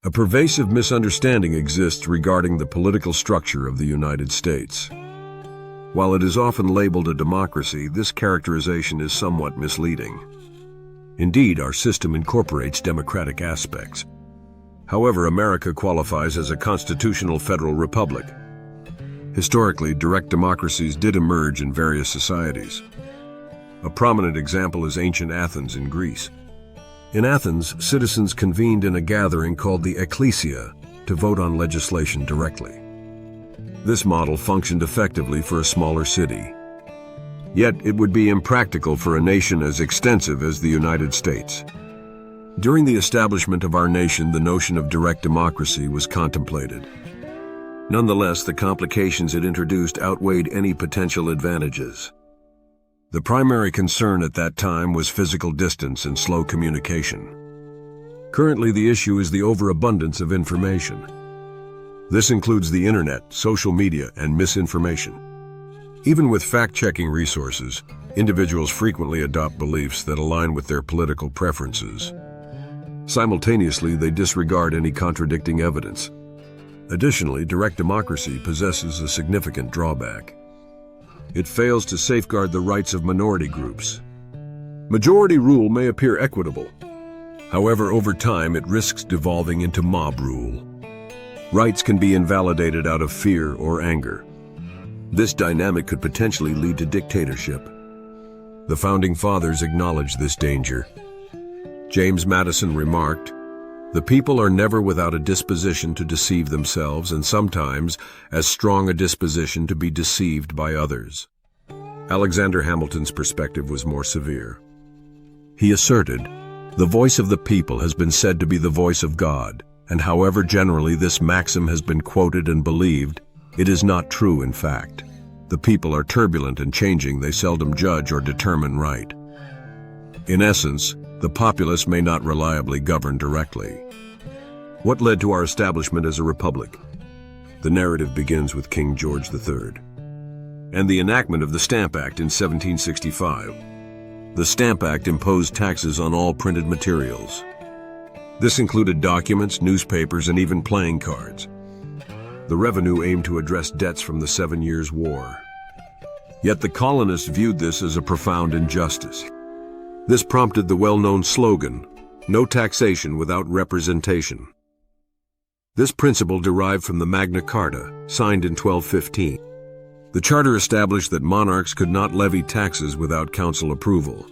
A pervasive misunderstanding exists regarding the political structure of the United States. While it is often labeled a democracy, this characterization is somewhat misleading. Indeed, our system incorporates democratic aspects. However, America qualifies as a constitutional federal republic. Historically, direct democracies did emerge in various societies. A prominent example is ancient Athens in Greece. In Athens, citizens convened in a gathering called the Ecclesia to vote on legislation directly. This model functioned effectively for a smaller city. Yet, it would be impractical for a nation as extensive as the United States. During the establishment of our nation, the notion of direct democracy was contemplated. Nonetheless, the complications it introduced outweighed any potential advantages. The primary concern at that time was physical distance and slow communication. Currently, the issue is the overabundance of information. This includes the internet, social media, and misinformation. Even with fact-checking resources, individuals frequently adopt beliefs that align with their political preferences. Simultaneously, they disregard any contradicting evidence. Additionally, direct democracy possesses a significant drawback. It fails to safeguard the rights of minority groups. Majority rule may appear equitable. However, over time, it risks devolving into mob rule. Rights can be invalidated out of fear or anger. This dynamic could potentially lead to dictatorship. The Founding Fathers acknowledged this danger. James Madison remarked, "The people are never without a disposition to deceive themselves, and sometimes as strong a disposition to be deceived by others." Alexander Hamilton's perspective was more severe. He asserted, "The voice of the people has been said to be the voice of God, and however generally this maxim has been quoted and believed, it is not true in fact. The people are turbulent and changing, they seldom judge or determine right." In essence, the populace may not reliably govern directly. What led to our establishment as a republic? The narrative begins with King George III and the enactment of the Stamp Act in 1765. The Stamp Act imposed taxes on all printed materials. This included documents, newspapers, and even playing cards. The revenue aimed to address debts from the 7 Years' War. Yet the colonists viewed this as a profound injustice. This prompted the well-known slogan, "No taxation without representation." This principle derived from the Magna Carta, signed in 1215. The charter established that monarchs could not levy taxes without council approval.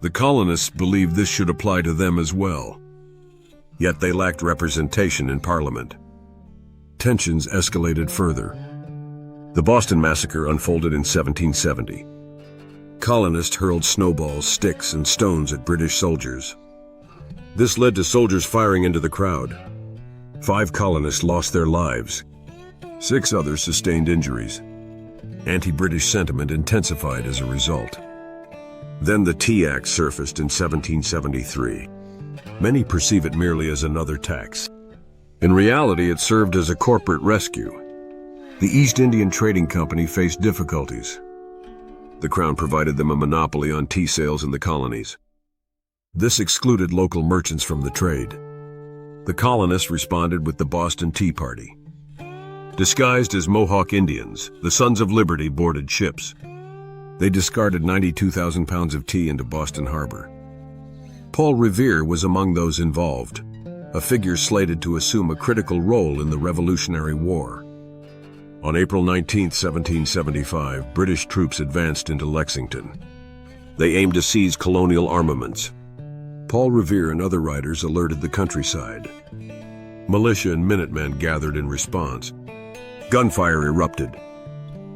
The colonists believed this should apply to them as well. Yet they lacked representation in Parliament. Tensions escalated further. The Boston Massacre unfolded in 1770. Colonists hurled snowballs, sticks, and stones at British soldiers. This led to soldiers firing into the crowd. 5 colonists lost their lives. 6 others sustained injuries. Anti-British sentiment intensified as a result. Then the Tea Act surfaced in 1773. Many perceive it merely as another tax. In reality, it served as a corporate rescue. The East Indian Trading Company faced difficulties. The Crown provided them a monopoly on tea sales in the colonies. This excluded local merchants from the trade. The colonists responded with the Boston Tea Party. Disguised as Mohawk Indians, the Sons of Liberty boarded ships. They discarded 92,000 pounds of tea into Boston Harbor. Paul Revere was among those involved, a figure slated to assume a critical role in the Revolutionary War. On April 19, 1775, British troops advanced into Lexington. They aimed to seize colonial armaments. Paul Revere and other writers alerted the countryside. Militia and Minutemen gathered in response. Gunfire erupted.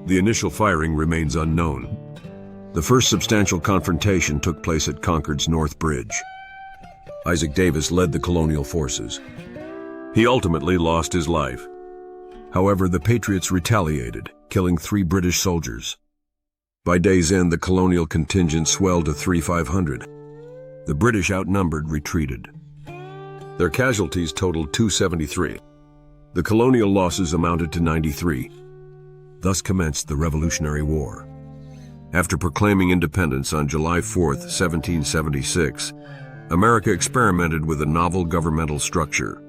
The initial firing remains unknown. The first substantial confrontation took place at Concord's North Bridge. Isaac Davis led the colonial forces. He ultimately lost his life. However, the Patriots retaliated, killing 3 British soldiers. By day's end, the colonial contingent swelled to 3,500. The British, outnumbered, retreated. Their casualties totaled 273. The colonial losses amounted to 93. Thus commenced the Revolutionary War. After proclaiming independence on July 4, 1776, America experimented with a novel governmental structure.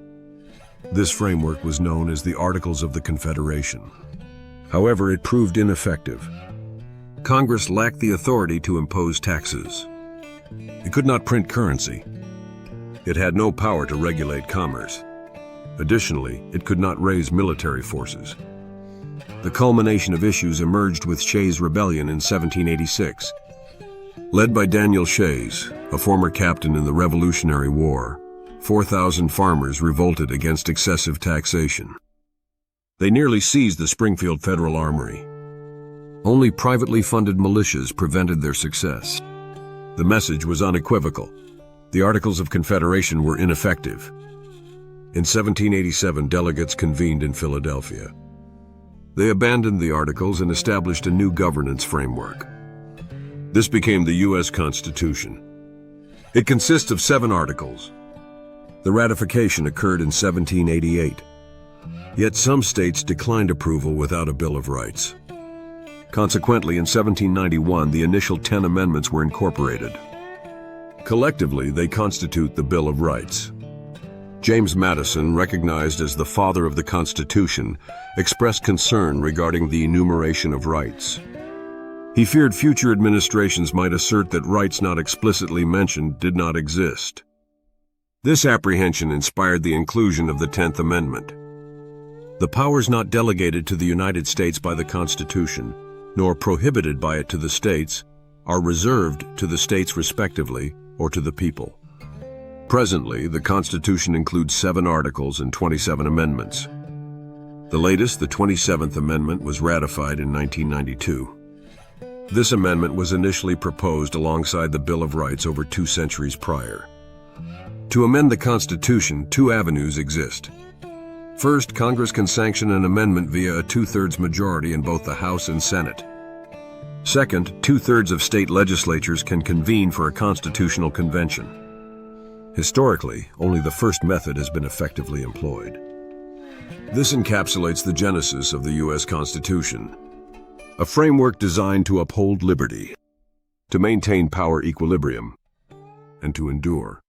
This framework was known as the Articles of the Confederation. However, it proved ineffective. Congress lacked the authority to impose taxes. It could not print currency. It had no power to regulate commerce. Additionally, it could not raise military forces. The culmination of issues emerged with Shays' Rebellion in 1786. Led by Daniel Shays, a former captain in the Revolutionary War, 4,000 farmers revolted against excessive taxation. They nearly seized the Springfield Federal Armory. Only privately funded militias prevented their success. The message was unequivocal. The Articles of Confederation were ineffective. In 1787, delegates convened in Philadelphia. They abandoned the Articles and established a new governance framework. This became the U.S. Constitution. It consists of 7 articles. The ratification occurred in 1788. Yet some states declined approval without a Bill of Rights. Consequently, in 1791, the initial 10 amendments were incorporated. Collectively, they constitute the Bill of Rights. James Madison, recognized as the father of the Constitution, expressed concern regarding the enumeration of rights. He feared future administrations might assert that rights not explicitly mentioned did not exist. This apprehension inspired the inclusion of the 10th Amendment. The powers not delegated to the United States by the Constitution, nor prohibited by it to the states, are reserved to the states respectively or to the people. Presently, the Constitution includes 7 articles and 27 amendments. The latest, the 27th Amendment, was ratified in 1992. This amendment was initially proposed alongside the Bill of Rights over 2 centuries prior. To amend the Constitution, 2 avenues exist. First, Congress can sanction an amendment via a 2/3 majority in both the House and Senate. Second, 2/3 of state legislatures can convene for a constitutional convention. Historically, only the first method has been effectively employed. This encapsulates the genesis of the U.S. Constitution, a framework designed to uphold liberty, to maintain power equilibrium, and to endure.